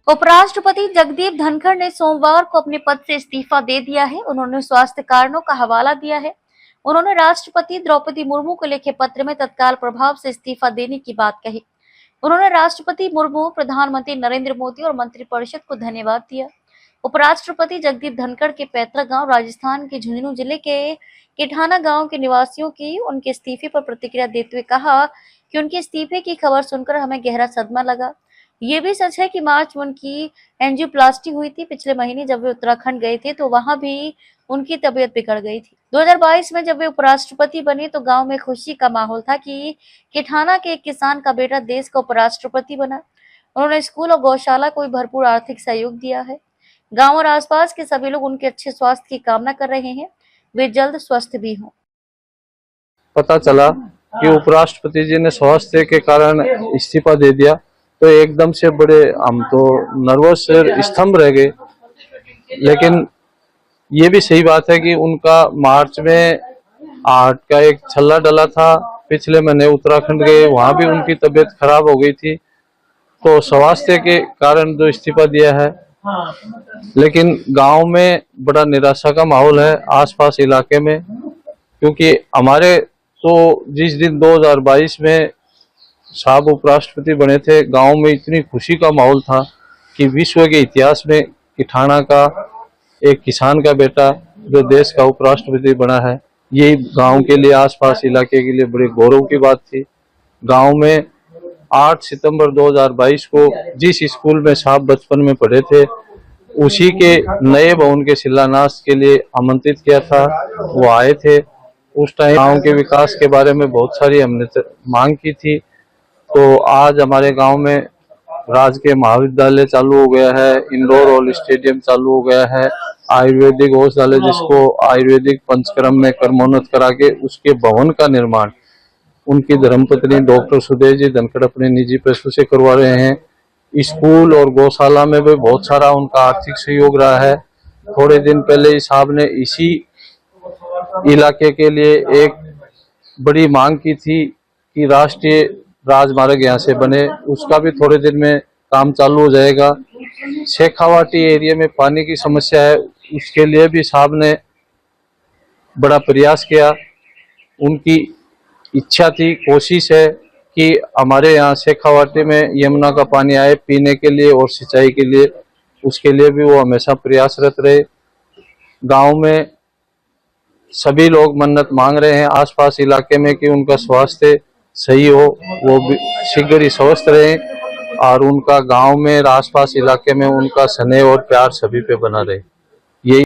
उपराष्ट्रपति जगदीप धनखड़ ने सोमवार को अपने पद से इस्तीफा दे दिया है। उन्होंने स्वास्थ्य कारणों का हवाला दिया है। उन्होंने राष्ट्रपति द्रौपदी मुर्मू को लिखे पत्र में तत्काल प्रभाव से इस्तीफा देने की बात कही। उन्होंने राष्ट्रपति मुर्मू, प्रधानमंत्री नरेंद्र मोदी और मंत्रिपरिषद को धन्यवाद दिया। उपराष्ट्रपति जगदीप धनखड़ के पैतृक गांव राजस्थान के झुंझुनू जिले के किठाना गांव के निवासियों की उनके इस्तीफे पर प्रतिक्रिया देते हुए कहा कि उनके इस्तीफे की खबर सुनकर हमें गहरा सदमा लगा। ये भी सच है कि मार्च में उनकी एंजियोप्लास्टी हुई थी। पिछले महीने जब वे उत्तराखंड गए थे तो वहां भी उनकी तबीयत बिगड़ गई थी। 2022 में जब वे उपराष्ट्रपति बने तो गांव में खुशी का माहौल था कि किठाना के एक किसान का बेटा देश का उपराष्ट्रपति बना। उन्होंने स्कूल और गौशाला को भी भरपूर आर्थिक सहयोग दिया है। गांव और आसपास के सभी लोग उनके अच्छे स्वास्थ्य की कामना कर रहे हैं। वे जल्द स्वस्थ भी हों। पता चला कि उपराष्ट्रपति जी ने स्वास्थ्य के कारण इस्तीफा दे दिया तो एकदम से बड़े हम तो नर्वस स्तंभ रह गए। लेकिन ये भी सही बात है कि उनका मार्च में हार्ट का एक छल्ला डला था। पिछले महीने उत्तराखंड गए, वहां भी उनकी तबीयत खराब हो गई थी। तो स्वास्थ्य के कारण जो इस्तीफा दिया है, लेकिन गांव में बड़ा निराशा का माहौल है आसपास इलाके में, क्योंकि हमारे तो जिस दिन 2022 में साहब उपराष्ट्रपति बने थे, गांव में इतनी खुशी का माहौल था कि विश्व के इतिहास में किठाना का एक किसान का बेटा जो देश का उपराष्ट्रपति बना है, ये गांव के लिए, आसपास इलाके के लिए बड़े गौरव की बात थी। गांव में 8 सितंबर 2022 को जिस स्कूल में साहब बचपन में पढ़े थे, उसी के नए भवन के शिलान्यास के लिए आमंत्रित किया था। वो आए थे। उस टाइम गांव के विकास के बारे में बहुत सारी हमने मांग की थी। तो आज हमारे गांव में राजकीय महाविद्यालय चालू हो गया है, इंडोर हॉल स्टेडियम चालू हो गया है, आयुर्वेदिक औषधालय जिसको आयुर्वेदिक पंचकर्म में कर्मोन्नत करा के उसके भवन का निर्माण उनकी धर्मपत्नी डॉक्टर सुदेश जी धनखड़ अपने निजी पैसों से करवा रहे हैं। स्कूल और गौशाला में भी बहुत सारा उनका आर्थिक सहयोग रहा है। थोड़े दिन पहले साहब ने इसी इलाके के लिए एक बड़ी मांग की थी कि राष्ट्रीय राजमार्ग यहाँ से बने, उसका भी थोड़े दिन में काम चालू हो जाएगा। शेखावाटी एरिया में पानी की समस्या है, उसके लिए भी साहब ने बड़ा प्रयास किया। उनकी इच्छा थी, कोशिश है कि हमारे यहाँ शेखावाटी में यमुना का पानी आए पीने के लिए और सिंचाई के लिए, उसके लिए भी वो हमेशा प्रयासरत रहे। गांव में सभी लोग मन्नत मांग रहे हैं आसपास इलाके में कि उनका स्वास्थ्य सही हो, वो भी शीघ्र ही स्वस्थ रहे और उनका गांव में आसपास इलाके में उनका स्नेह और प्यार सभी पे बना रहे।